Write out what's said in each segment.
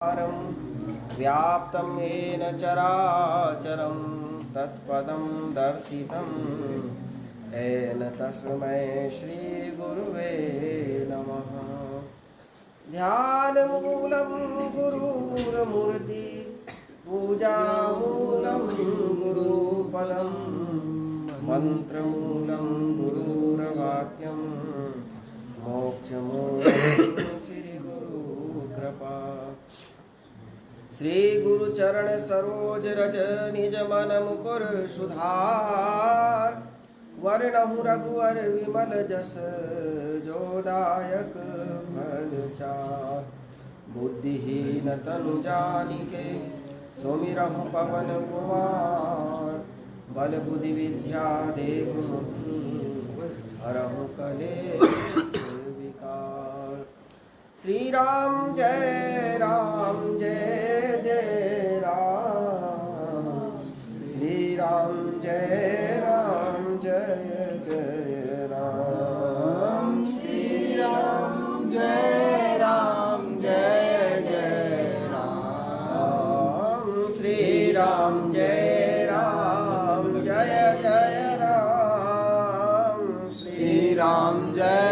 व्याप्तं येन चराचरं तत्पदं दर्शितं येन तस्मै श्रीगुरुवे नमः। ध्यानमूलं गुरुर्मूर्ति पूजामूलं गुरुपदं मंत्रमूलं गुरुर्वाक्यं मोक्षमूलं श्रीगुरुकृपा। श्री गुरु चरण सरोज रज निज मन मुकुर सुधार वरनहु रघुवर विमल जस जोदायक फल चार। बुद्धिहीन तनु जानिके सुमिरहु पवन कुमार बल बुद्धि विद्या देहु हरहु कलेश विकार। श्री राम जय जय राम, श्री राम जय जय राम, श्री राम जय जय राम, श्री राम जय जय राम, श्री राम जय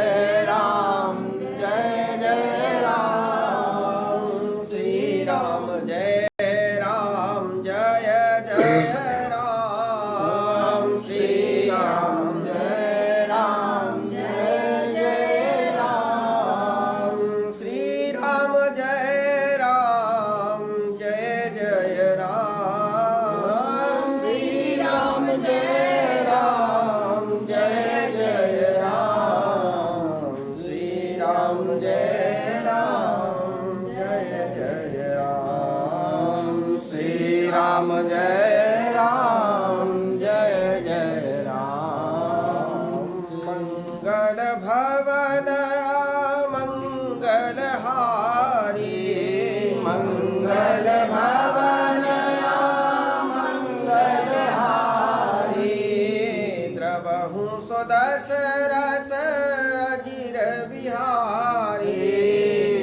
दशरथ अजिर बिहारी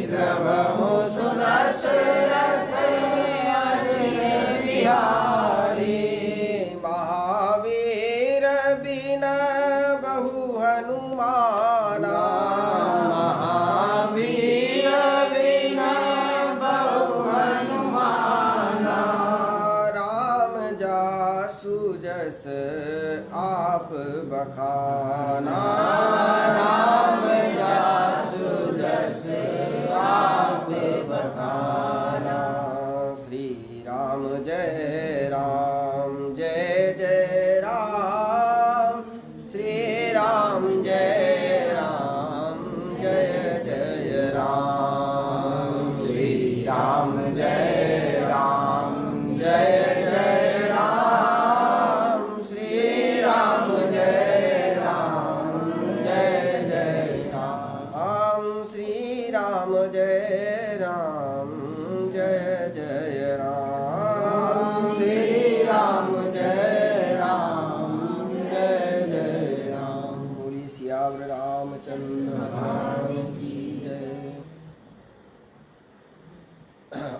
द्रवहु सुदशरथ अजिर बिहारी। महावीर बिना बहु हनुमाना, महावीर बिना बहु हनुमाना। राम जासु जस आप बखाना, राम जासु जस आप बखाना। श्री राम जय जय राम, श्री राम जय जय राम, श्री राम जय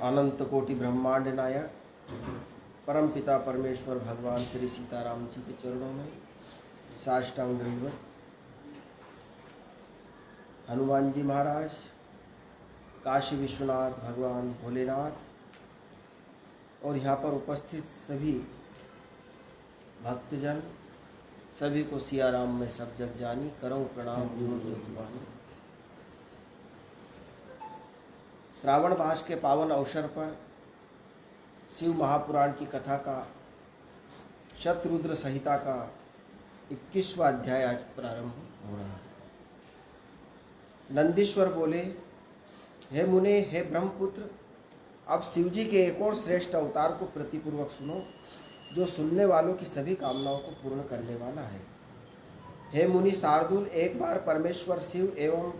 अनंत कोटि ब्रह्मांड नायक परम पिता परमेश्वर भगवान श्री सीताराम जी के चरणों में साष्टांग दंडवत। हनुमान जी महाराज, काशी विश्वनाथ भगवान भोलेनाथ और यहाँ पर उपस्थित सभी भक्तजन, सभी को सियाराम में सब जग जानी, करऊं प्रणाम जोर जोर जुबानी। श्रावण मास के पावन अवसर पर शिव महापुराण की कथा का शतरुद्र संहिता का 21वां अध्याय आज प्रारंभ हो रहा है। नंदीश्वर बोले, हे मुने, हे ब्रह्मपुत्र, अब शिव जी के एक और श्रेष्ठ अवतार को प्रतिपूर्वक सुनो, जो सुनने वालों की सभी कामनाओं को पूर्ण करने वाला है। हे मुनि शार्दुल, एक बार परमेश्वर शिव एवं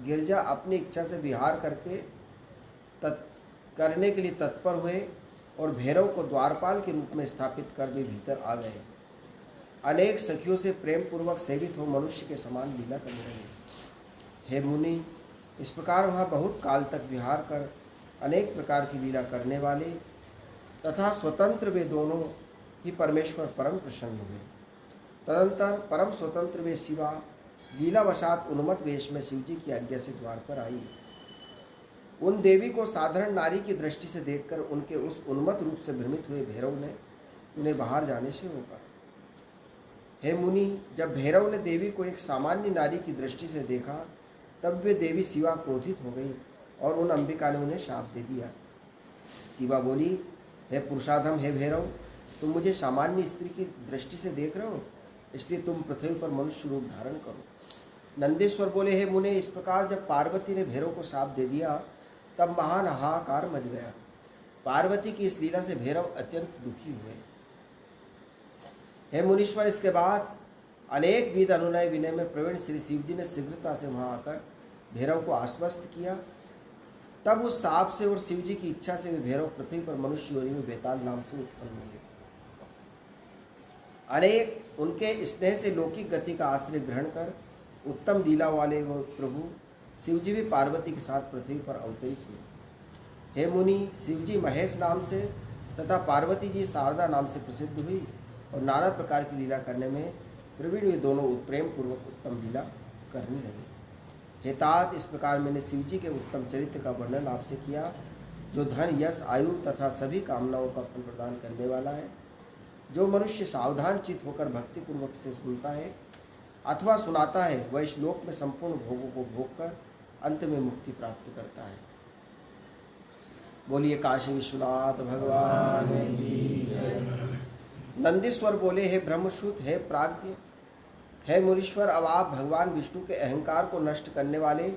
गिरजा अपनी इच्छा से विहार करने के लिए तत्पर हुए और भैरव को द्वारपाल के रूप में स्थापित कर भी भीतर आ गए। अनेक सखियों से प्रेम पूर्वक सेवित हो मनुष्य के समान लीला करने लगे। हे मुनि, इस प्रकार वहाँ बहुत काल तक विहार कर अनेक प्रकार की लीला करने वाले तथा स्वतंत्र वे दोनों ही परमेश्वर परम प्रसन्न हुए। तदंतर परम स्वतंत्र वे शिवा लीलावशात उन्मत्त वेश में शिव जी की आज्ञा से द्वार पर आई। उन देवी को साधारण नारी की दृष्टि से देखकर उनके उस उन्मत्त रूप से भ्रमित हुए भैरव ने उन्हें बाहर जाने से रोका। हे मुनि, जब भैरव ने देवी को एक सामान्य नारी की दृष्टि से देखा तब वे देवी शिवा क्रोधित हो गई और उन अंबिका ने उन्हें शाप दे दिया। शिवा बोली, हे पुरुषाधम, हे भैरव, तुम मुझे सामान्य स्त्री की दृष्टि से देख रहे हो, इसलिए तुम पृथ्वी पर मनुष्य रूप धारण करो। नंदीश्वर बोले, हे मुने, इस प्रकार जब पार्वती ने भैरव को शाप दे दिया तब महान हाहाकार मच गया। पार्वती की इस लीला से भैरव अत्यंत दुखी हुए। हे मुनीश्वर, इसके बाद अनेक विध अनुनय विनय में प्रवीण श्री शिव जी ने शीघ्रता से वहां आकर भैरव को आश्वस्त किया। तब उस साप से और शिव जी की इच्छा से वे भैरव पृथ्वी पर मनुष्य योनि में बेताल नाम से उत्पन्न हुए। अनेक उनके स्नेह से लौकिक गति का आश्रय ग्रहण कर उत्तम लीला वाले वो प्रभु शिव जी भी पार्वती के साथ पृथ्वी पर अवतरित हुए। हे मुनि, शिव जी महेश नाम से तथा पार्वती जी शारदा नाम से प्रसिद्ध हुई और नाना प्रकार की लीला करने में प्रवीण वे दोनों प्रेम पूर्वक उत्तम लीला करने लगे। हे तात, इस प्रकार मैंने शिव जी के उत्तम चरित्र का वर्णन आपसे किया, जो धन, यश, आयु तथा सभी कामनाओं का फल प्रदान करने वाला है। जो मनुष्य सावधान चित्त होकर भक्ति पूर्वक से सुनता है अथवा सुनाता है, वह इस लोक में संपूर्ण भोगों को भोग कर अंत में मुक्ति प्राप्त करता है। बोलिए काशी विश्वनाथ भगवान की जय। नंदीश्वर बोले, हे ब्रह्मश्रुत, हे प्राज्ञ, हे मुनीश्वर, अब आप भगवान विष्णु के अहंकार को नष्ट करने वाले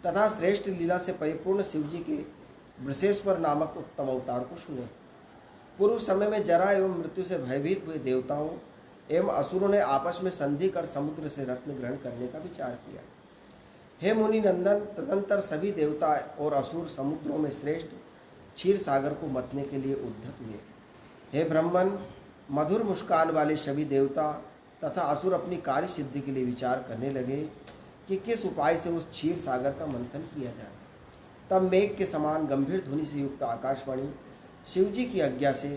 तथा श्रेष्ठ लीला से परिपूर्ण शिव जी के वृषेश्वर नामक उत्तम अवतार को सुने। पूर्व समय में जरा एवं मृत्यु से भयभीत हुए देवताओं एवं असुरों ने आपस में संधि कर समुद्र से रत्न ग्रहण करने का विचार किया। हे मुनि नंदन, तदंतर सभी देवता और असुर समुद्रों में श्रेष्ठ क्षीर सागर को मतने के लिए उद्धत हुए। हे ब्राह्मण, मधुर मुस्कान वाले सभी देवता तथा असुर अपनी कार्य सिद्धि के लिए विचार करने लगे कि किस उपाय से उस क्षीर सागर का मंथन किया जाए। तब मेघ के समान गंभीर ध्वनि से युक्त आकाशवाणी शिव जी की आज्ञा से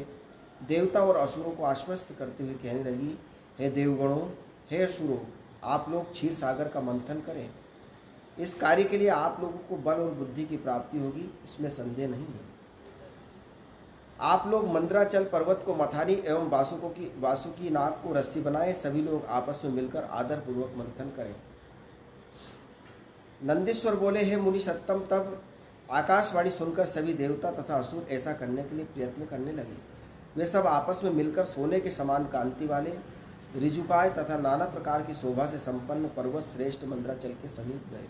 देवता और असुरों को आश्वस्त करते हुए कहने लगी, हे देवगणों, हे असुरों, आप लोग क्षीर सागर का मंथन करें। इस कार्य के लिए आप लोगों को बल और बुद्धि की प्राप्ति होगी, इसमें संदेह नहीं है। आप लोग मंद्राचल पर्वत को मथारी एवं वासुकी नाग को रस्सी बनाए, सभी लोग आपस में मिलकर आदर पूर्वक मंथन करें। नंदीश्वर बोले, हे मुनि सत्तम, तब आकाशवाणी सुनकर सभी देवता तथा असुर ऐसा करने के लिए प्रयत्न करने लगे। वे सब आपस में मिलकर सोने के समान कांति वाले ऋजुकाय तथा नाना प्रकार की शोभा से संपन्न पर्वत श्रेष्ठ मंद्राचल के समीप गए।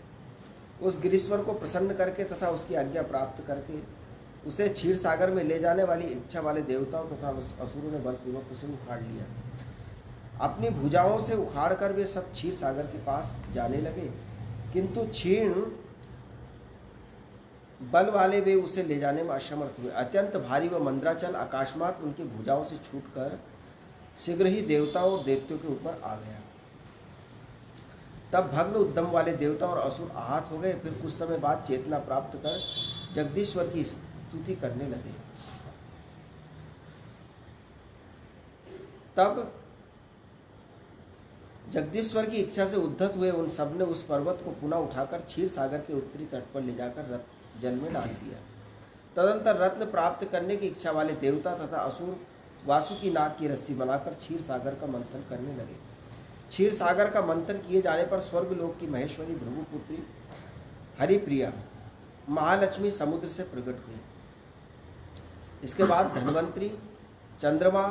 उस गिरीश्वर को प्रसन्न करके तथा उसकी आज्ञा प्राप्त करके उसे क्षीर सागर में ले जाने वाली इच्छा वाले देवताओं तथा असुरों ने बलपूर्वक उसे उखाड़ लिया। अपनी भुजाओं से उखाड़कर वे सब क्षीर सागर के पास जाने लगे, किंतु क्षीण बल वाले वे उसे ले जाने में असमर्थ हुए। अत्यंत भारी व मंद्राचल अकस्मात उनकी भुजाओं से छूटकर शीघ्र ही देवताओं और दैत्यों के ऊपर आ गया। तब भग्न उद्यम वाले देवता और असुर आहत हो गए। फिर कुछ समय बाद चेतना प्राप्त कर जगदीश्वर की स्तुति करने लगे। तब जगदीश्वर की इच्छा से उद्धत हुए उन सब ने उस पर्वत को पुनः उठाकर क्षीर सागर के उत्तरी तट पर ले जाकर जल में डाल दिया। तदंतर रत्न प्राप्त करने की इच्छा वाले देवता तथा असुर वासुकी नाग की रस्सी बनाकर क्षीर सागर का मंथन करने लगे। क्षीर सागर का मंथन किए जाने पर स्वर्गलोक की महेश्वरी भृगुपुत्री हरिप्रिया महालक्ष्मी समुद्र से प्रकट हुई। इसके बाद धन्वंतरी, चंद्रमा,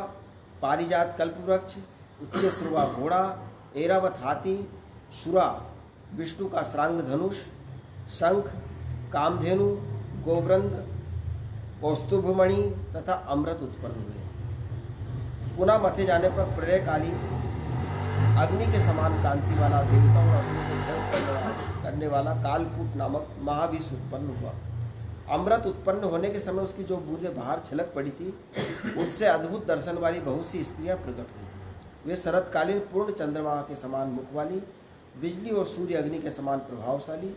पारिजात कल्पवृक्ष, उच्च श्रुवा घोड़ा, ऐरावत हाथी, सुरा, विष्णु का श्रांग धनुष, शंख, कामधेनु, गोवृंद, कौस्तुभमणि तथा अमृत उत्पन्न हुए। पुनः मथे जाने पर प्रलयकाली अग्नि के समान कांति वाला देवता और असुरों को भय करने वाला कालकूट नामक महाविष उत्पन्न हुआ। अमृत उत्पन्न होने के समय उसकी जो बूंदें बाहर छलक पड़ी थी, उससे अद्भुत दर्शन वाली बहुत सी स्त्रियां प्रकट हुई। वे शरतकालीन पूर्ण चंद्रमा के समान मुख वाली, बिजली और सूर्य अग्नि के समान प्रभावशाली,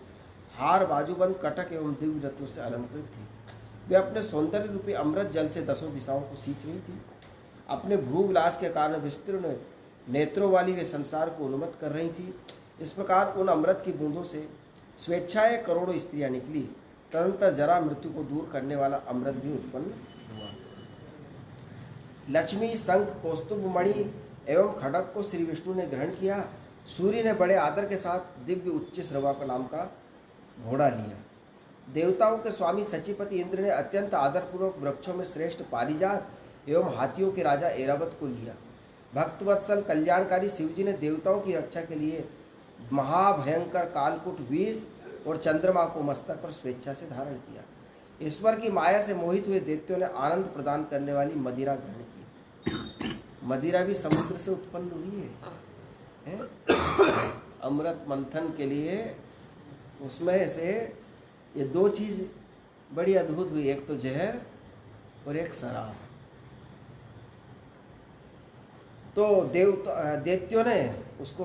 हार, बाजूबंद, कटक एवं दिव्य रत्नों से अलंकृत थी। वे अपने सौंदर्य रूपी अमृत जल से दसों दिशाओं को सींच रही थी। अपने भ्रू विलास के कारण विस्तीर्ण नेत्रों वाली वे संसार को उन्मत्त कर रही थी। इस प्रकार उन अमृत की बूंदों से स्वेच्छाएं करोड़ों स्त्रियां निकली। तदंतर जरा मृत्यु को दूर करने वाला अमृत भी उत्पन्न हुआ। लक्ष्मी, शंख, कौस्तुभ मणि एवं खड़ग को श्री विष्णु ने ग्रहण किया। सूर्य ने बड़े आदर के साथ दिव्य उच्च श्रवा का नाम का घोड़ा लिया। देवताओं के स्वामी सचिपति इंद्र ने अत्यंत आदरपूर्वक वृक्षों में श्रेष्ठ पारिजात एवं हाथियों के राजा ऐरावत को लिया। भक्तवत्सल कल्याणकारी शिवजी ने देवताओं की रक्षा के लिए महाभयंकर कालकूट विष और चंद्रमा को मस्तक पर स्वेच्छा से धारण किया। ईश्वर की माया से मोहित हुए दैत्यों ने आनंद प्रदान करने वाली मदिरा ग्रहण की। मदिरा भी समुद्र से उत्पन्न हुई है? अमृत मंथन के लिए उसमें से ये दो चीज बड़ी अद्भुत हुई, एक तो जहर और एक शराब। तो दैत्यों ने उसको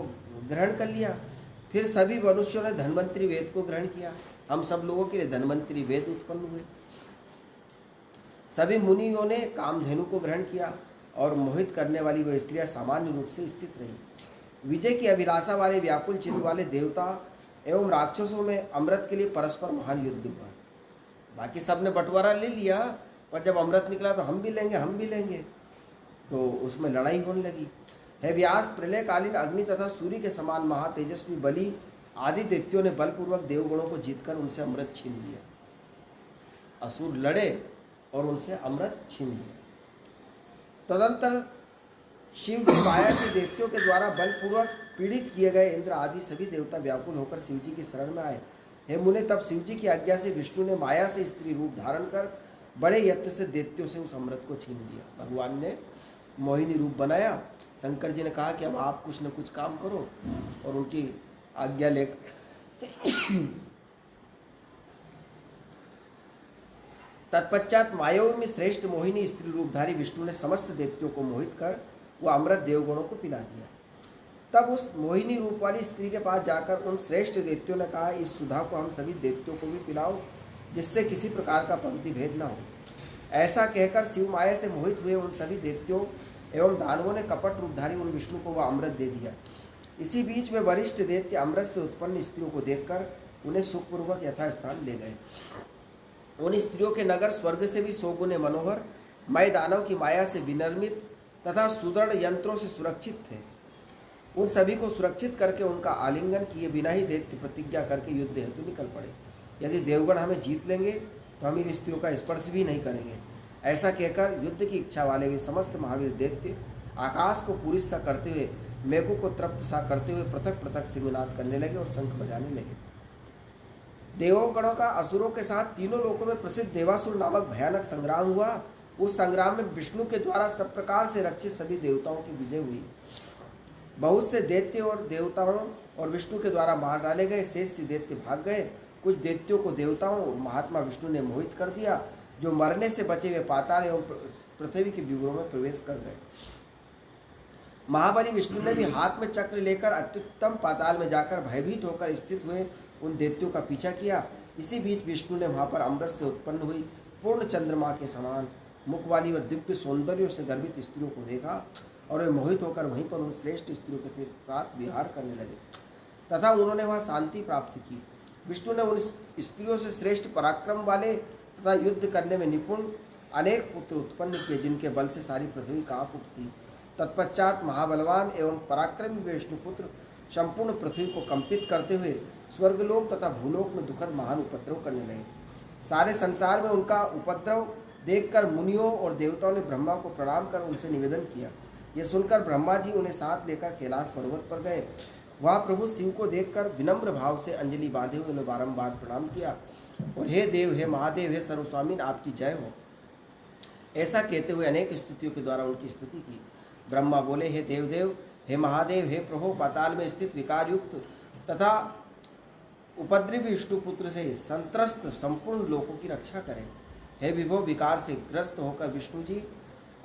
ग्रहण कर लिया। फिर सभी मनुष्यों ने धन्वंतरी वेद को ग्रहण किया। हम सब लोगों के लिए धन्वंतरी वेद उत्पन्न हुए। सभी मुनियों ने कामधेनु को ग्रहण किया और मोहित करने वाली वह स्त्रियां सामान्य रूप से स्थित रही। विजय की अभिलाषा वाले व्याकुल चित्त वाले देवता एवं राक्षसों में अमृत के लिए परस्पर महान युद्ध हुआ। बाकी सब ने बंटवारा ले लिया, पर जब अमृत निकला तो हम भी लेंगे, तो उसमें लड़ाई होने लगी। है व्यास, प्रलयकालीन अग्नि तथा सूर्य के समान महातेजस्वी बलि आदि दैत्यों ने बलपूर्वक देवगणों को जीतकर उनसे अमृत छीन लिया। असुर लड़े और उनसे अमृत छीन लिया। तदंतर शिव की माया से दैत्यों के द्वारा बलपूर्वक पीड़ित किए गए इंद्र आदि सभी देवता व्याकुल होकर शिवजी की शरण में आए। हे मुने, तब शिवजी की आज्ञा से विष्णु ने माया से स्त्री रूप धारण कर बड़े यत्न से दैत्यों से उस अमृत को छीन लिया। भगवान ने मोहिनी रूप बनाया। शंकर जी ने कहा कि अब आप कुछ न कुछ काम करो, और उनकी आज्ञा लेकर तत्पश्चात मायावी में श्रेष्ठ मोहिनी स्त्री रूपधारी विष्णु ने समस्त दैत्यों को मोहित कर वह अमृत देवगणों को पिला दिया। तब उस मोहिनी रूप वाली स्त्री के पास जाकर उन श्रेष्ठ दैत्यों ने कहा, इस सुधा को हम सभी दैत्यों को भी पिलाओ, जिससे किसी प्रकार का पंक्ति भेद न हो। ऐसा कहकर शिव माया से मोहित हुए उन सभी दैत्यों एवं दानवों ने कपट रूपधारी उन विष्णु को वह अमृत दे दिया। इसी बीच वे वरिष्ठ दैत्य अमृत से उत्पन्न स्त्रियों को देखकर उन्हें सुखपूर्वक यथास्थान ले गए। उन स्त्रियों के नगर स्वर्ग से भी 100 गुने मनोहर, मय दानव की माया से विनिर्मित तथा सुदृढ़ यंत्रों से सुरक्षित थे। उन सभी को सुरक्षित करके उनका आलिंगन किए बिना ही दैत्य प्रतिज्ञा करके युद्ध हेतु निकल पड़े। यदि देवगण हमें जीत लेंगे तो हम इन स्त्रियों का स्पर्श भी नहीं करेंगे। ऐसा कहकर युद्ध की इच्छा वाले वे समस्त महावीर दैत्य आकाश को पूरी सा करते हुए, मेघों को तृप्त सा करते हुए पृथक पृथक सिंहनाद करने लगे और शंख बजाने लगे। देवगणों का असुरों के साथ तीनों लोकों में प्रसिद्ध देवासुर नामक भयानक संग्राम हुआ। उस संग्राम में विष्णु के द्वारा सब प्रकार से रक्षित सभी देवताओं की विजय हुई। बहुत से दैत्य और देवताओं और विष्णु के द्वारा मार डाले गए। शेष दैत्य भाग गए। कुछ दैत्यों को देवताओं और महात्मा विष्णु ने मोहित कर दिया, जो मरने से बचे हुए पाताल एवं पृथ्वी के विवरों में प्रवेश कर गए। महाबली विष्णु ने भी हाथ में चक्र लेकर अत्युत्तम पाताल में जाकर भयभीत होकर स्थित हुए उन दैत्यों का पीछा किया। इसी बीच विष्णु ने वहां पर अमृत से उत्पन्न हुई पूर्ण चंद्रमा के समान मुख वाली और दिव्य सौंदर्यों से गर्भित स्त्रियों को देखा, और वे मोहित होकर वहीं पर उन श्रेष्ठ स्त्रियों के साथ विहार करने लगे तथा उन्होंने वहां शांति प्राप्त की। विष्णु ने उन स्त्रियों से श्रेष्ठ पराक्रम वाले तथा युद्ध करने में निपुण अनेक पुत्र उत्पन्न किए, जिनके बल से सारी पृथ्वी कांप उठती। तत्पश्चात महाबलवान एवं पराक्रमी विष्णुपुत्र संपूर्ण पृथ्वी को कंपित करते हुए स्वर्गलोक तथा भूलोक में दुखद महान उपद्रव करने लगे। सारे संसार में उनका उपद्रव देखकर मुनियों और देवताओं ने ब्रह्मा को प्रणाम कर उनसे निवेदन किया। यह सुनकर ब्रह्मा जी उन्हें साथ लेकर कैलाश पर्वत पर गए। वहाँ प्रभु शिव को देखकर विनम्र भाव से अंजलि बांधे हुए उन्हें बारंबार प्रणाम किया और हे देव, हे महादेव, हे सर्वस्वामी, आपकी जय हो, ऐसा कहते हुए अनेक स्तुतियों के द्वारा उनकी स्तुति की। ब्रह्मा बोले, हे देवदेव, हे महादेव, हे प्रभु, पाताल में स्थित विकार युक्त तथा उपद्रवी विष्णुपुत्र से संत्रस्त संपूर्ण लोकों की रक्षा करें। हे विभो, विकार से ग्रस्त होकर विष्णु जी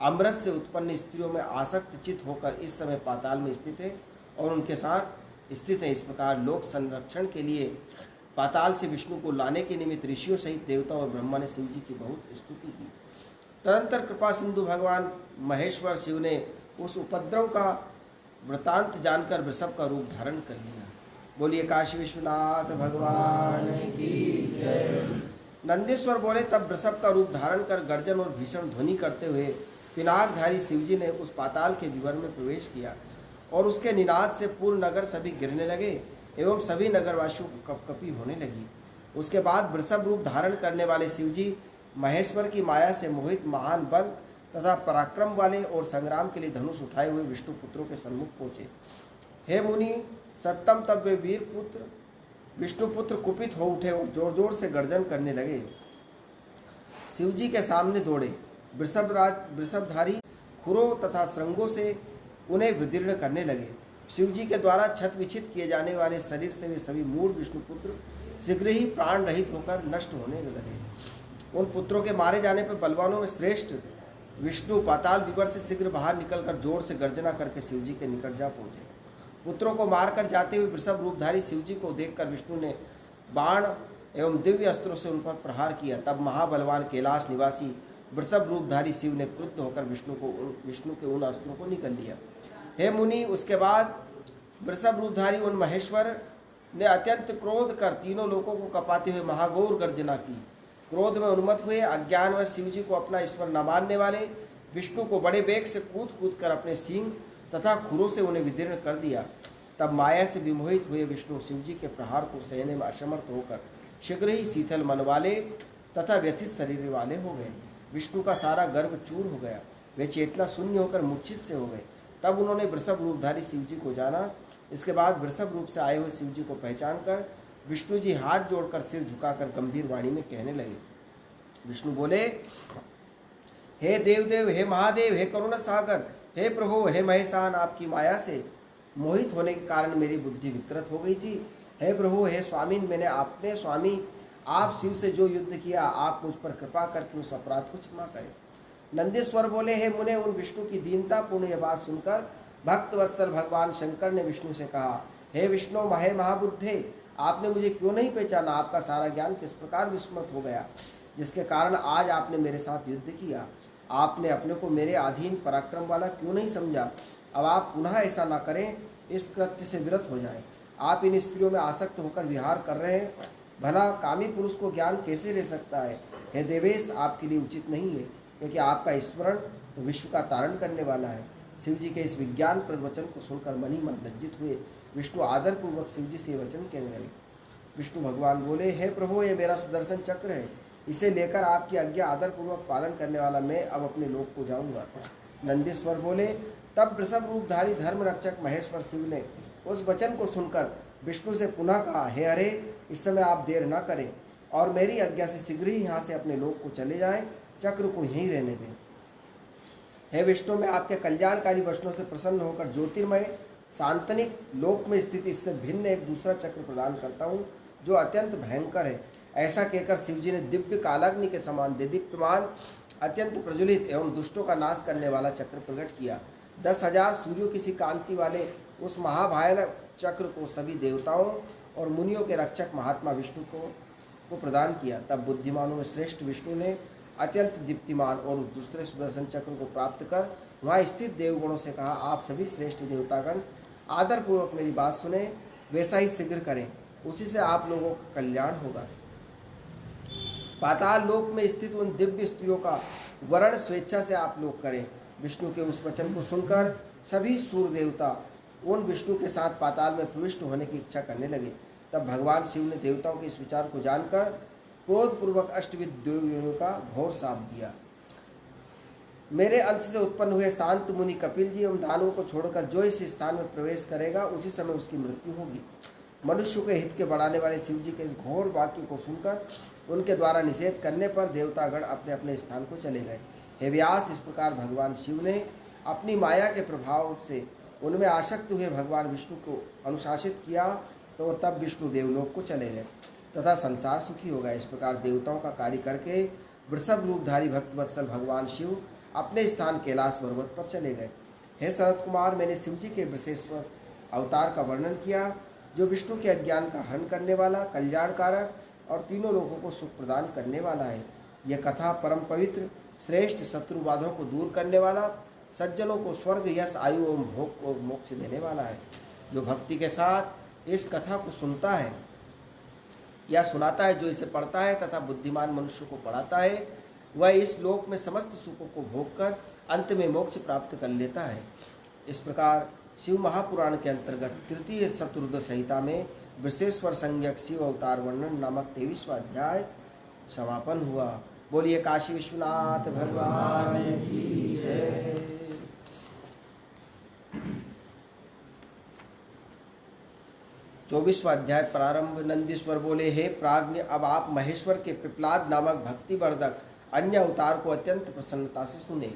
अमृत से उत्पन्न स्त्रियों में आसक्त चित होकर इस समय पाताल में स्थित है और उनके साथ स्थित है। इस प्रकार लोक संरक्षण के लिए पाताल से विष्णु को लाने के निमित्त ऋषियों सहित देवता और ब्रह्मा ने शिव जी की बहुत स्तुति की। तदंतर कृपा सिंधु भगवान महेश्वर शिव ने उस उपद्रव का वृतांत जानकर वृषभ का रूप धारण कर लिया। बोलिए काशी विश्वनाथ भगवान की जय। नंदीश्वर बोले, तब वृषभ का रूप धारण कर गर्जन और भीषण ध्वनि करते हुए पिनाकधारी शिवजी ने उस पाताल के विवर में प्रवेश किया और उसके निनाद से पूर्ण नगर सभी गिरने लगे एवं सभी नगरवासियों को कपकपी होने लगी। उसके बाद वृषभ रूप धारण करने वाले शिवजी महेश्वर की माया से मोहित महान बल तथा पराक्रम वाले और संग्राम के लिए धनुष उठाए हुए विष्णु पुत्रों के सम्मुख पहुंचे। हे मुनि सत्तम, तब वे वीर पुत्र विष्णु पुत्र कुपित हो उठे और जोर जोर से गर्जन करने लगे। शिवजी के सामने दौड़े। वृषभधारी खुरों तथा श्रृंगों से उन्हें विदीर्ण करने लगे। शिवजी के द्वारा छत विछित किए जाने वाले शरीर से वे सभी मूल विष्णुपुत्र शीघ्र ही प्राण रहित होकर नष्ट होने लगे। उन पुत्रों के मारे जाने पर बलवानों में श्रेष्ठ विष्णु पाताल विवर से शीघ्र बाहर निकलकर जोर से गर्जना करके शिवजी के निकट जा पहुंचे। पुत्रों को मारकर जाते हुए वृषभ रूपधारी शिवजी को देखकर विष्णु ने बाण एवं दिव्य अस्त्रों से उन पर प्रहार किया। तब महाबलवान कैलाश निवासी वृषभ रूपधारी शिव ने क्रुद्ध होकर विष्णु के उन अस्त्रों को निकल लिया। हे मुनि, उसके बाद वृषभ रूपधारी उन महेश्वर ने अत्यंत क्रोध कर तीनों लोगों को कपाते हुए महाघोर गर्जना की। क्रोध में उन्मत्त हुए अज्ञानवश शिवजी को अपना ईश्वर न मानने वाले विष्णु को बड़े वेग से कूद कूद कर अपने सींग तथा खुरों से उन्हें विदीर्ण कर दिया। तब माया से विमोहित हुए विष्णु शिवजी के प्रहार को सहने में असमर्थ होकर शीघ्र ही शीतल मन वाले तथा व्यथित शरीर वाले हो गए। विष्णु का सारा गर्भ चूर हो गया। वे चेतना शून्य होकर मूर्छित से हो गए। तब उन्होंने वृषभ रूपधारी शिवजी को जाना। इसके बाद वृषभ रूप से आए हुए शिवजी को पहचान कर विष्णु जी हाथ जोड़कर सिर झुकाकर गंभीर वाणी में कहने लगे। विष्णु बोले, हे देवदेव, हे महादेव, हे करुण सागर, हे प्रभु, हे महेशान, आपकी माया से मोहित होने के कारण मेरी बुद्धि विकृत हो गई थी। हे प्रभु, हे स्वामी, मैंने अपने स्वामी आप शिव से जो युद्ध किया, आप मुझ पर कृपा करके उस अपराध को क्षमा करें। नंदीश्वर बोले, हे मुने, उन विष्णु की दीनता पूर्ण यह बात सुनकर भक्त वत्सल भगवान शंकर ने विष्णु से कहा, हे विष्णु महे महाबुद्धे, आपने मुझे क्यों नहीं पहचाना? आपका सारा ज्ञान किस प्रकार विस्मृत हो गया, जिसके कारण आज आपने मेरे साथ युद्ध किया? आपने अपने को मेरे अधीन पराक्रम वाला क्यों नहीं समझा? अब आप पुनः ऐसा न करें, इस कृत्य से विरत हो जाएं। आप इन स्त्रियों में आसक्त होकर विहार कर रहे हैं। भला कामी पुरुष को ज्ञान कैसे रह सकता है? हे देवेश, आपके लिए उचित नहीं है, क्योंकि आपका स्मरण तो विश्व का तारण करने वाला है। शिव जी के इस विज्ञान प्रवचन को सुनकर मन ही मन लज्जित हुए विष्णु आदरपूर्वक शिव जी से वचन कहने लगे। विष्णु भगवान बोले, हे प्रभु, ये मेरा सुदर्शन चक्र है, इसे लेकर आपकी आज्ञा आदरपूर्वक पालन करने वाला मैं अब अपने लोक को जाऊंगा। नंदीश्वर बोले, तब वृषभ रूपधारी धर्म रक्षक महेश्वर शिव ने उस वचन को सुनकर विष्णु से पुनः कहा, हे हरे, इस समय आप देर न करें और मेरी आज्ञा से शीघ्र ही यहाँ से अपने लोक को चले जाएं, चक्र को यहीं रहने दें। हे विष्णु, मैं आपके कल्याणकारी वचनों से प्रसन्न होकर ज्योतिर्मय सांतनिक लोक में स्थित इससे भिन्न एक दूसरा चक्र प्रदान करता हूँ, जो अत्यंत भयंकर है। ऐसा कहकर शिवजी ने दिव्य कालाग्नि के समान देदीप्यमान अत्यंत प्रज्वलित एवं दुष्टों का नाश करने वाला चक्र प्रकट किया। 10,000 सूर्यों की सी कांति वाले उस महाभयानक चक्र को सभी देवताओं और मुनियों के रक्षक महात्मा विष्णु को प्रदान किया। तब बुद्धिमानों में श्रेष्ठ विष्णु ने अत्यंत दीप्तिमान और दूसरे सुदर्शन चक्र को प्राप्त कर वहाँ स्थित देवगणों से कहा, आप सभी श्रेष्ठ देवतागण आदरपूर्वक मेरी बात सुने, वैसा ही शीघ्र करें, उसी से आप लोगों का कल्याण होगा। पाताल लोक में स्थित उन दिव्य स्त्रियों का वर्ण स्वेच्छा से आप लोग करें। विष्णु के उस वचन को सुनकर सभी सूर्य देवता उन विष्णु के साथ पाताल में प्रविष्ट होने की इच्छा करने लगे। तब भगवान शिव ने देवताओं के इस विचार को जानकर क्रोधपूर्वक अष्टविध देवयोनियों का घोर शाप दिया। मेरे अंश से उत्पन्न हुए शांत मुनि कपिल जी एवं दानवों को छोड़कर जो इस स्थान में प्रवेश करेगा, उसी समय उसकी मृत्यु होगी। मनुष्य के हित के बढ़ाने वाले शिव जी के इस घोर वाक्य को सुनकर उनके द्वारा निषेध करने पर देवतागण अपने अपने स्थान को चले गए। हे व्यास, इस प्रकार भगवान शिव ने अपनी माया के प्रभाव से उनमें आसक्त हुए भगवान विष्णु को अनुशासित किया, तो तब विष्णु देवलोक को चले गए तथा संसार सुखी हो गया। इस प्रकार देवताओं का कार्य करके वृषभ रूपधारी भक्तवत्सल भगवान शिव अपने स्थान कैलाश पर्वत पर चले गए। हे शरद कुमार, मैंने शिव जी के विशेष अवतार का वर्णन किया, जो विष्णु के अज्ञान का हरण करने वाला, कल्याणकारक और तीनों लोगों को सुख प्रदान करने वाला है। यह कथा परम पवित्र, श्रेष्ठ, शत्रुबाधों को दूर करने वाला, सज्जनों को स्वर्ग, यश, आयु एवं भोग को मोक्ष देने वाला है। जो भक्ति के साथ इस कथा को सुनता है या सुनाता है, जो इसे पढ़ता है तथा बुद्धिमान मनुष्य को पढ़ाता है, वह इस लोक में समस्त सुखों को भोग कर अंत में मोक्ष प्राप्त कर लेता है। इस प्रकार शिव महापुराण के अंतर्गत तृतीय शतरुद्र संहिता में विशेश्वर संज्ञक शिव अवतार वर्णन नामक 23वां अध्याय समापन हुआ। बोलिए काशी विश्वनाथ भगवान की जय। 24वां अध्याय प्रारंभ। नंदीश्वर बोले, हे प्राज्ञ, अब आप महेश्वर के पिपलाद नामक भक्तिवर्धक अन्य अवतार को अत्यंत प्रसन्नता से सुने।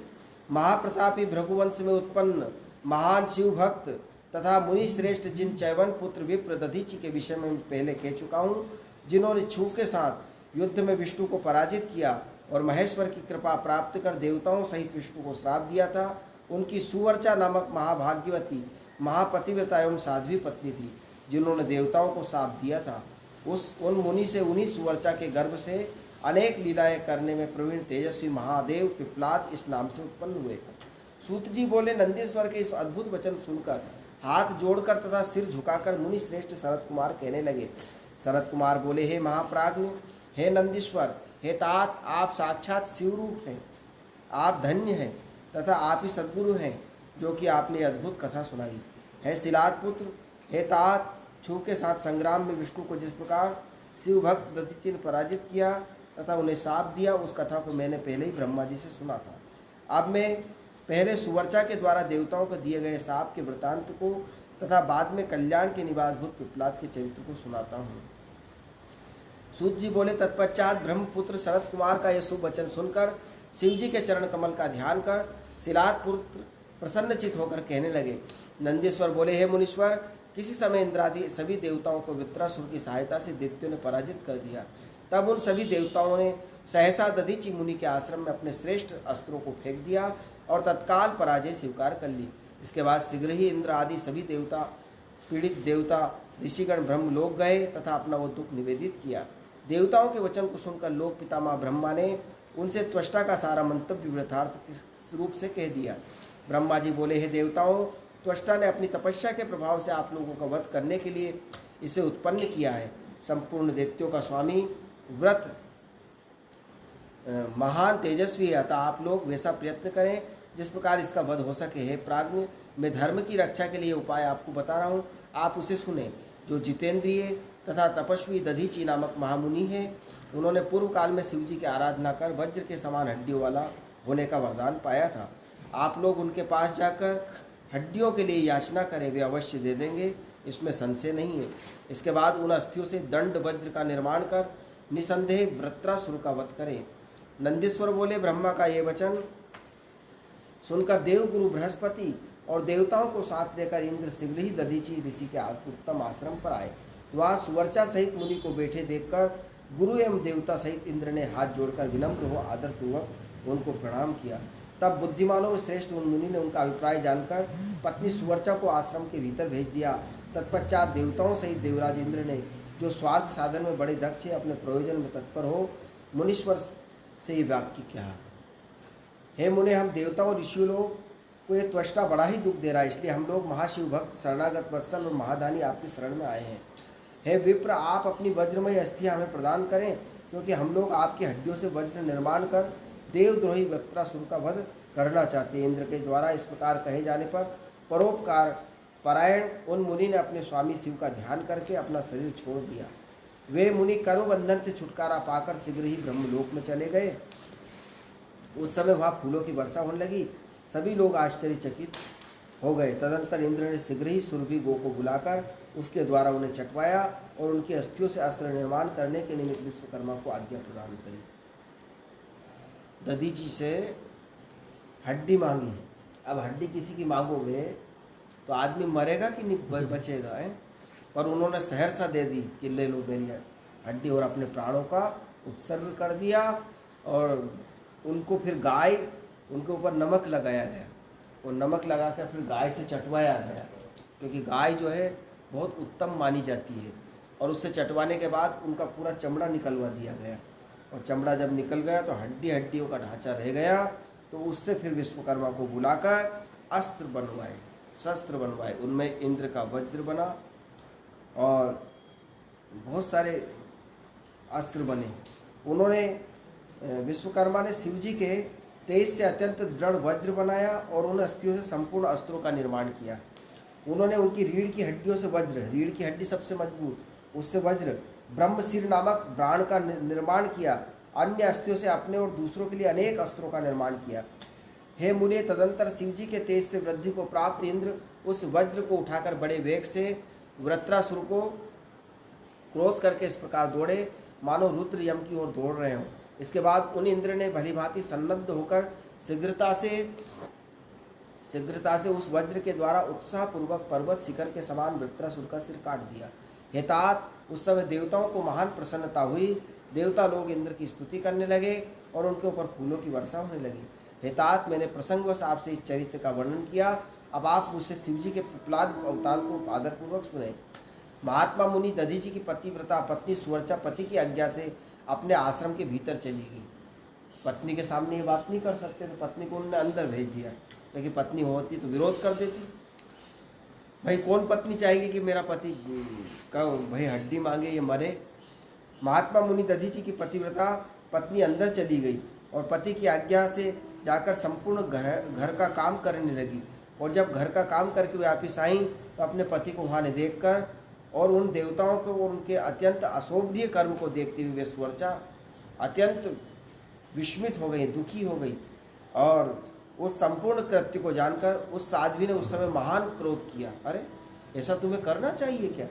महाप्रतापी भृगुवंश में उत्पन्न महान शिव भक्त तथा मुनि श्रेष्ठ जिन चैवन पुत्र विप्र दधीचि के विषय में पहले कह चुका हूँ, जिन्होंने छू के साथ युद्ध में विष्णु को पराजित किया और महेश्वर की कृपा प्राप्त कर देवताओं सहित विष्णु को श्राप दिया था, उनकी सुवर्चा नामक महाभाग्यवती महापतिव्रता एवं साध्वी पत्नी थी, जिन्होंने देवताओं को श्राप दिया था। उन मुनि से उन्हीं सुवर्चा के गर्भ से अनेक लीलाएं करने में प्रवीण तेजस्वी महादेव पिपलाद इस नाम से उत्पन्न हुए। सूत जी बोले, नंदीश्वर के इस अद्भुत वचन सुनकर हाथ जोड़कर तथा सिर झुकाकर मुनि श्रेष्ठ सनत कुमार कहने लगे। सनत कुमार बोले, हे महाप्राज्ञ, हे नंदीश्वर, हे तात, आप साक्षात शिवरूप हैं। आप धन्य हैं तथा आप ही सद्गुरु हैं, जो कि आपने अद्भुत कथा सुनाई है। शिलाद पुत्र, हे तात, छू के साथ संग्राम में विष्णु को जिस प्रकार शिव भक्त दधीचि ने पराजित किया तथा उन्हें शाप दिया, उस कथा को मैंने पहले ही ब्रह्मा जी से सुना था। अब मैं पहले सुवर्चा के द्वारा देवताओं को दिए गए शाप के वृतांत को तथा बाद में कल्याण के निवासभूत पिपलाद के चरित्र को सुनाता हूँ। सूत जी बोले, तत्पश्चात ब्रह्मपुत्र सनत कुमार का यह शुभ वचन सुनकर शिव जी के चरण कमल का ध्यान कर शिलाद पुत्र प्रसन्नचित होकर कहने लगे। नंदीश्वर बोले, हे मुनीश्वर, किसी समय इंद्रादि सभी देवताओं को वृत्रासुर की सहायता से दैत्यों ने पराजित कर दिया। तब उन सभी देवताओं ने सहसा दधीचि मुनि के आश्रम में अपने श्रेष्ठ अस्त्रों को फेंक दिया और तत्काल पराजय स्वीकार कर ली। इसके बाद शीघ्र ही इंद्र आदि सभी देवता, पीड़ित देवता, ऋषिगण ब्रह्मलोक गए तथा अपना वो दुख निवेदित किया। देवताओं के वचन को सुनकर लोक पितामह ब्रह्मा ने उनसे त्वष्टा का सारा मंतव्य यथार्थ रूप से कह दिया। ब्रह्मा जी बोले, हे देवताओं, त्वष्टा ने अपनी तपस्या के प्रभाव से आप लोगों का वध करने के लिए इसे उत्पन्न किया है। संपूर्ण दैत्यों का स्वामी, व्रत महान तेजस्वी है, अतः आप लोग वैसा प्रयत्न करें जिस प्रकार इसका वध हो सके। हे प्राज्ञ, मैं धर्म की रक्षा के लिए उपाय आपको बता रहा हूँ, आप उसे सुने। जो जितेंद्रिय तथा तपस्वी दधीचि नामक महामुनि है, उन्होंने पूर्व काल में शिव जी की आराधना कर वज्र के समान हड्डियों वाला होने का वरदान पाया था। आप लोग उनके पास जाकर हड्डियों के लिए याचना करें, वे अवश्य दे देंगे, इसमें संशय नहीं है। इसके बाद उन अस्थियों से दंड वज्र का निर्माण कर निसंदेह वृत्रासुर का वध करें। नंदीश्वर बोले, ब्रह्मा का ये वचन सुनकर देवगुरु बृहस्पति और देवताओं को साथ लेकर इंद्र शीघ्र ही दधीचि ऋषि के उत्तम आश्रम पर आए। वहाँ सुवर्चा सहित मुनि को बैठे देखकर गुरु एवं देवता सहित इंद्र ने हाथ जोड़कर विनम्र हो आदरपूर्वक उनको प्रणाम किया। तब बुद्धिमानों में श्रेष्ठ उन मुनि ने उनका अभिप्राय जानकर पत्नी सुवर्चा को आश्रम के भीतर भेज दिया। तत्पश्चात देवताओं सहित देवराज इंद्र ने, जो स्वार्थ साधन में बड़े दक्ष है, अपने प्रयोजन में तत्पर हो, मुनीश्वर से ये वाक्य कहा, हे मुने, हम देवताओं ऋषियों लोग को ये त्वष्टा बड़ा ही दुख दे रहा है, इसलिए हम लोग महाशिव भक्त शरणागत वत्सल और महादानी आपकी शरण में आए हैं। हे विप्र, आप अपनी वज्रमय अस्थियां हमें प्रदान करें, क्योंकि हम लोग आपकी हड्डियों से वज्र निर्माण कर देवद्रोही वृत्रासुर का वध करना चाहते हैं। इंद्र के द्वारा इस प्रकार कहे जाने पर परोपकार परायण उन मुनि ने अपने स्वामी शिव का ध्यान करके अपना शरीर छोड़ दिया। वे मुनि कर्मबंधन से छुटकारा पाकर शीघ्र ही ब्रह्मलोक में चले गए। उस समय वहाँ फूलों की वर्षा होने लगी। सभी लोग आश्चर्यचकित हो गए। तदंतर इंद्र ने शीघ्र ही सुरभि गो को बुलाकर उसके द्वारा उन्हें चटवाया और उनकी अस्थियों से अस्त्र निर्माण करने के निमित्त विश्वकर्मा को आज्ञा प्रदान करी। दधीचि से हड्डी मांगी। अब हड्डी किसी की मांगोगे तो आदमी मरेगा कि नहीं बचेगा है? पर उन्होंने सहर्षा दे दी कि ले लो मेरी हड्डी, और अपने प्राणों का उत्सर्ग कर दिया। और उनको फिर गाय, उनके ऊपर नमक लगाया गया और नमक लगा कर फिर गाय से चटवाया गया, क्योंकि गाय जो है बहुत उत्तम मानी जाती है। और उससे चटवाने के बाद उनका पूरा चमड़ा निकलवा दिया गया, और चमड़ा जब निकल गया तो हड्डियों का ढांचा रह गया। तो उससे फिर विश्वकर्मा को बुलाकर अस्त्र बनवाए, शस्त्र बनवाए। उनमें इंद्र का वज्र बना और बहुत सारे अस्त्र बने। उन्होंने विश्वकर्मा ने शिव जी के तेज से अत्यंत दृढ़ वज्र बनाया और उन अस्थियों से संपूर्ण अस्त्रों का निर्माण किया। उन्होंने उनकी रीढ़ की हड्डियों से वज्र, रीढ़ की हड्डी सबसे मजबूत, उससे वज्र, ब्रह्मशिर नामक प्राण का निर्माण किया। अन्य अस्त्रों से अपने और दूसरों के लिए अनेक अस्त्रों का निर्माण किया। हे मुने, तदंतर शिव जी के तेज से वृद्धि को प्राप्त इंद्र उस वज्र को उठाकर बड़े वेग से वृत्रासुर को क्रोध करके इस प्रकार दौड़े मानो रुद्र यम की ओर दौड़ रहे हों। इसके बाद उन इंद्र ने भलीभांति सन्नद्ध होकर शीघ्रता से उस वज्र के द्वारा उत्साहपूर्वक पर्वत शिखर के समान वृत्रासुर का सिर काट दिया। हे तात, उस समय देवताओं को महान प्रसन्नता हुई। देवता लोग इंद्र की स्तुति करने लगे और उनके ऊपर फूलों की वर्षा होने लगी। हे तात, मैंने प्रसंगवश आपसे इस चरित्र का वर्णन किया। अब आप मुझसे शिव जी के पिपलाद अवतार को आदरपूर्वक सुने। महात्मा मुनि दधीचि की पतिव्रता पत्नी सुवर्चा पति की आज्ञा से अपने आश्रम के भीतर चली गई। पत्नी के सामने ये बात नहीं कर सकते, तो पत्नी को उन्होंने अंदर भेज दिया। लेकिन पत्नी होती तो विरोध कर देती। भाई कौन पत्नी चाहेगी कि मेरा पति का भाई हड्डी मांगे, ये मरे। महात्मा मुनि दधीचि की पतिव्रता पत्नी अंदर चली गई और पति की आज्ञा से जाकर संपूर्ण घर का काम करने लगी। और जब घर का काम करके वापिस आई तो अपने पति को वहाँ देख कर और उन देवताओं को और उनके अत्यंत अशोभनीय कर्म को देखते हुए वे सुवर्चा अत्यंत विस्मित हो गई, दुखी हो गई। और उस संपूर्ण कृत्य को जानकर उस साध्वी ने उस समय महान क्रोध किया। अरे ऐसा तुम्हें करना चाहिए क्या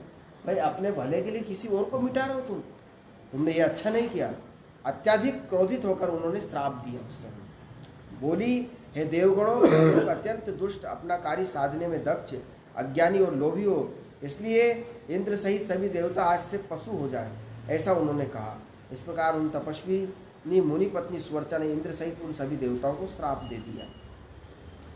भाई? अपने भले के लिए किसी और को मिटा रहे हो तुमने ये अच्छा नहीं किया। अत्यधिक क्रोधित होकर उन्होंने श्राप दिया। उस समय बोली, हे देवगणों, लोग अत्यंत दुष्ट, अपना कार्य साधने में दक्ष, अज्ञानी और लोभी हो, इसलिए इंद्र सहित सभी देवता आज से पशु हो जाए, ऐसा उन्होंने कहा। इस प्रकार उन तपस्वी मुनि पत्नी सुवर्चा ने इंद्र सहित उन सभी देवताओं को श्राप दे दिया।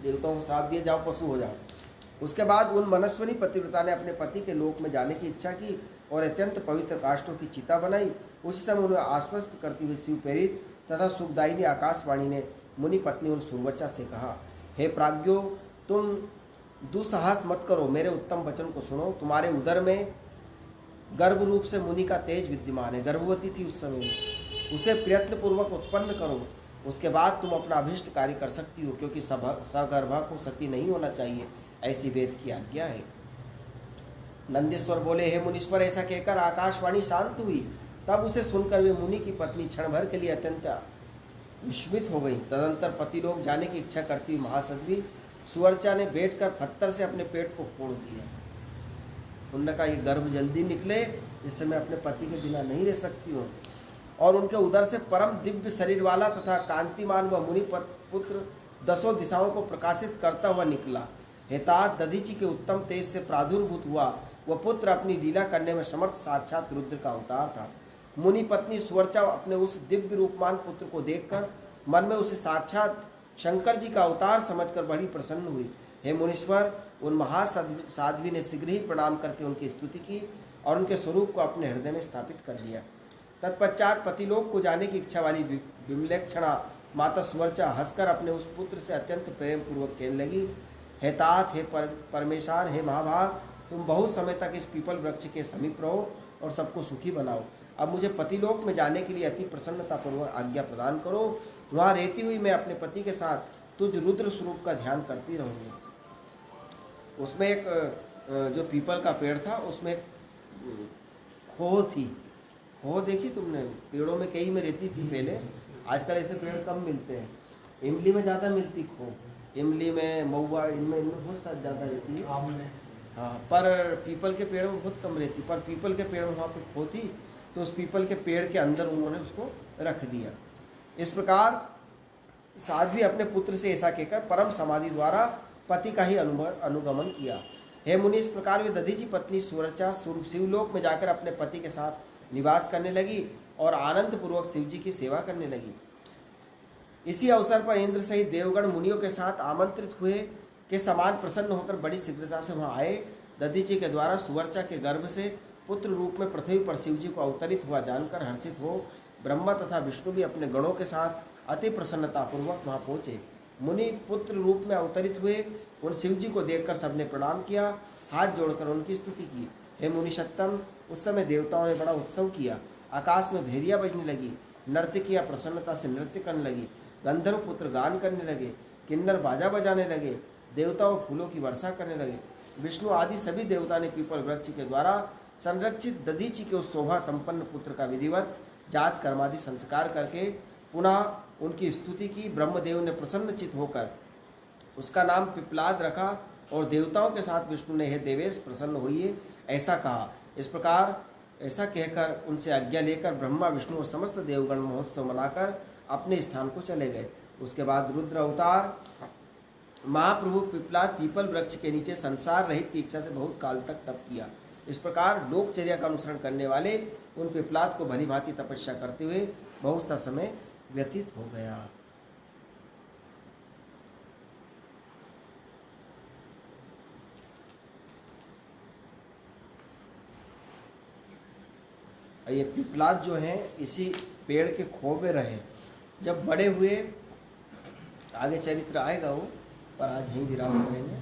देवताओं को श्राप दिया, जाओ पशु हो जाओ। उसके बाद उन मनस्विनी पतिव्रता ने अपने पति के लोक में जाने की इच्छा की और अत्यंत पवित्र काष्ठों की चिता बनाई। उसी समय उन्हें आश्वस्त करती हुई शिव प्रेरित तथा सुखदायिनी आकाशवाणी ने मुनि पत्नी उन सुरवचा से कहा, हे प्राज्ञो, तुम दुस्साहस मत करो, मेरे उत्तम वचन को सुनो। तुम्हारे उदर में गर्भ रूप से मुनि का तेज विद्यमान है। गर्भवती थी उस समय, उसे प्रयत्न पूर्वक उत्पन्न करो, उसके बाद तुम अपना अभिष्ट कार्य कर सकती हो, क्योंकि सगर्भा को सती नहीं होना चाहिए, ऐसी वेद की आज्ञा है। नंदीश्वर बोले, हे मुनीश्वर, ऐसा कहकर आकाशवाणी शांत हुई। तब उसे सुनकर वे मुनि की पत्नी क्षण भर के लिए अत्यंत विस्मित हो गई। तदंतर पति लोग जाने की इच्छा करती हुई महासध्वी सुवर्चा ने बैठकर पत्थर से अपने पेट को फोड़ दिया। उन्होंने कहा, ये गर्भ जल्दी निकले, इससे मैं अपने पति के बिना नहीं रह सकती हूँ। और उनके उदर से परम दिव्य शरीर वाला तथा कांतिमान व मुनि पुत्र 10 दिशाओं को प्रकाशित करता हुआ निकला। हेतात दधीचि के उत्तम तेज से प्रादुर्भूत हुआ वह पुत्र अपनी लीला करने में समर्थ साक्षात रुद्र का अवतार था। मुनि पत्नी सुवर्चा अपने उस दिव्य रूपमान पुत्र को देखकर मन में उसे साक्षात शंकर जी का अवतार समझकर बड़ी प्रसन्न हुई। हे मुनीश्वर, उन महासाध्वी ने शीघ्र ही प्रणाम करके उनकी स्तुति की और उनके स्वरूप को अपने हृदय में स्थापित कर लिया। तत्पश्चात पतिलोक को जाने की इच्छा वाली विमलेक्षणा माता सुवर्चा हंसकर अपने उस पुत्र से अत्यंत प्रेम पूर्वक कहने लगी, हे तात, हे परमेशान, हे महाभाग, तुम बहुत समय तक इस पीपल वृक्ष के समीप रहो और सबको सुखी बनाओ। अब मुझे पतिलोक में जाने के लिए अति प्रसन्नतापूर्वक आज्ञा प्रदान करो। वहाँ रहती हुई मैं अपने पति के साथ तुझ रुद्र स्वरूप का ध्यान करती रहूँगी। उसमें एक जो पीपल का पेड़ था, उसमें खोह थी। खोह देखी तुमने? पेड़ों में कई में रहती थी पहले, आजकल ऐसे पेड़ कम मिलते हैं। इमली में ज़्यादा मिलती खोह, इमली में, महुआ, इनमें बहुत सारी ज़्यादा रहती है। हाँ, पर पीपल के पेड़ में बहुत कम रहती। पर पीपल के पेड़ में वहाँ पर खोह थी, तो उस पीपल के पेड़ के अंदर उन्होंने उसको रख दिया। इस प्रकार साध्वी अपने पुत्र से ऐसा कहकर परम समाधि द्वारा पति का ही अनुगमन किया। हे मुनि, इस प्रकार वे दधीचि पत्नी सुवर्चा शिवलोक में जाकर अपने पति के साथ निवास करने लगी और आनंद पूर्वक शिव जी की सेवा करने लगी। इसी अवसर पर इंद्र सहित देवगण मुनियों के साथ आमंत्रित हुए के समान प्रसन्न होकर बड़ी शीघ्रता से वहाँ आए दधीचि के द्वारा सुवर्चा के गर्भ से पुत्र रूप में पृथ्वी पर शिव जी को अवतरित हुआ जानकर हर्षित हो ब्रह्मा तथा विष्णु भी अपने गणों के साथ अति प्रसन्नतापूर्वक वहाँ पहुँचे। मुनि पुत्र रूप में अवतरित हुए उन शिव जी को देखकर सबने प्रणाम किया, हाथ जोड़कर उनकी स्तुति की। हे मुनिषत्तम, उस समय देवताओं ने बड़ा उत्सव किया। आकाश में भेरियाँ बजने लगी, नर्तकियाँ प्रसन्नता से नृत्य करने लगी, गंधर्व पुत्र गान करने लगे, किन्नर बाजा बजाने लगे, देवताओं फूलों की वर्षा करने लगे। विष्णु आदि सभी देवता ने पीपल वृक्ष के द्वारा संरक्षित दधीचि के उस शोभा संपन्न पुत्र का विधिवत जात कर्मादि संस्कार करके पुनः उनकी स्तुति की। ब्रह्मदेव ने प्रसन्नचित होकर उसका नाम पिपलाद रखा और देवताओं के साथ विष्णु ने हे देवेश प्रसन्न होइए ऐसा कहा। इस प्रकार ऐसा कहकर उनसे आज्ञा लेकर ब्रह्मा विष्णु और समस्त देवगण महोत्सव मनाकर अपने स्थान को चले गए। उसके बाद रुद्र अवतार महाप्रभु पिपलाद पीपल वृक्ष के नीचे संसार रहित की इच्छा से बहुत काल तक तप किया। इस प्रकार लोकचर्या का अनुसरण करने वाले उन पिपलाद को भली भांति तपस्या करते हुए बहुत सा समय व्यतीत हो गया। ये पिपलाद जो हैं इसी पेड़ के खो में रहे, जब बड़े हुए, आगे चरित्र आएगा वो, पर आज यहीं विराम करेंगे।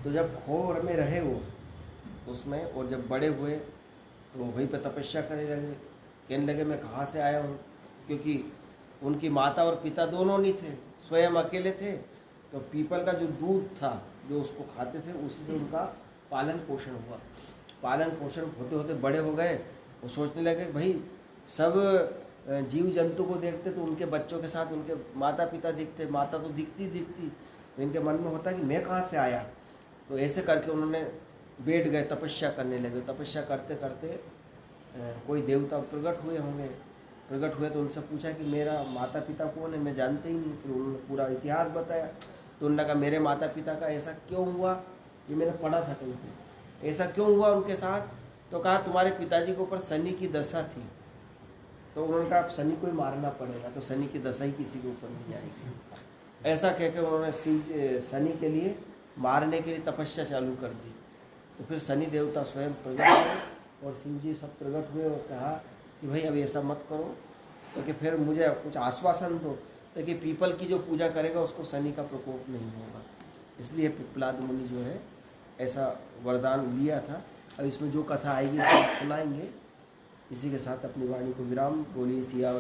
तो जब खो में रहे वो उसमें, और जब बड़े हुए तो वहीं पर तपस्या करने लगे। कहने लगे मैं कहाँ से आया हूँ, क्योंकि उनकी माता और पिता दोनों नहीं थे, स्वयं अकेले थे। तो पीपल का जो दूध था जो उसको खाते थे, उसी से उनका पालन पोषण हुआ। पालन पोषण होते होते बड़े हो गए। वो सोचने लगे भाई सब जीव जंतु को देखते तो उनके बच्चों के साथ उनके माता पिता दिखते, माता तो दिखती। तो इनके मन में होता कि मैं कहाँ से आया। तो ऐसे करके उन्होंने बैठ गए, तपस्या करने लगे। तपस्या करते करते कोई देवता प्रकट हुए होंगे। प्रकट हुए तो उनसे पूछा कि मेरा माता पिता कौन है, मैं जानते ही नहीं। फिर उन्होंने पूरा इतिहास बताया। तो उन्होंने कहा मेरे माता पिता का ऐसा क्यों हुआ, ये मैंने पढ़ा था कहीं पे, ऐसा क्यों हुआ उनके साथ। तो कहा तुम्हारे पिताजी के ऊपर शनि की दशा थी। तो उन्होंने कहा शनि को ही मारना पड़ेगा, तो शनि की दशा ही किसी के ऊपर नहीं आएगी। ऐसा कहकर उन्होंने शनि के लिए मारने के लिए तपस्या चालू कर दी। तो फिर शनि देवता स्वयं प्रकट हुए और शिव जी सब प्रकट हुए और कहा कि भाई अब ऐसा मत करो, तो कि फिर मुझे कुछ आश्वासन दो, तो कि पीपल की जो पूजा करेगा उसको शनि का प्रकोप नहीं होगा। इसलिए पिपलाद मुनि जो है ऐसा वरदान लिया था। अब इसमें जो कथा आएगी वो सुनाएंगे। इसी के साथ अपनी वाणी को विराम। बोलिए सिया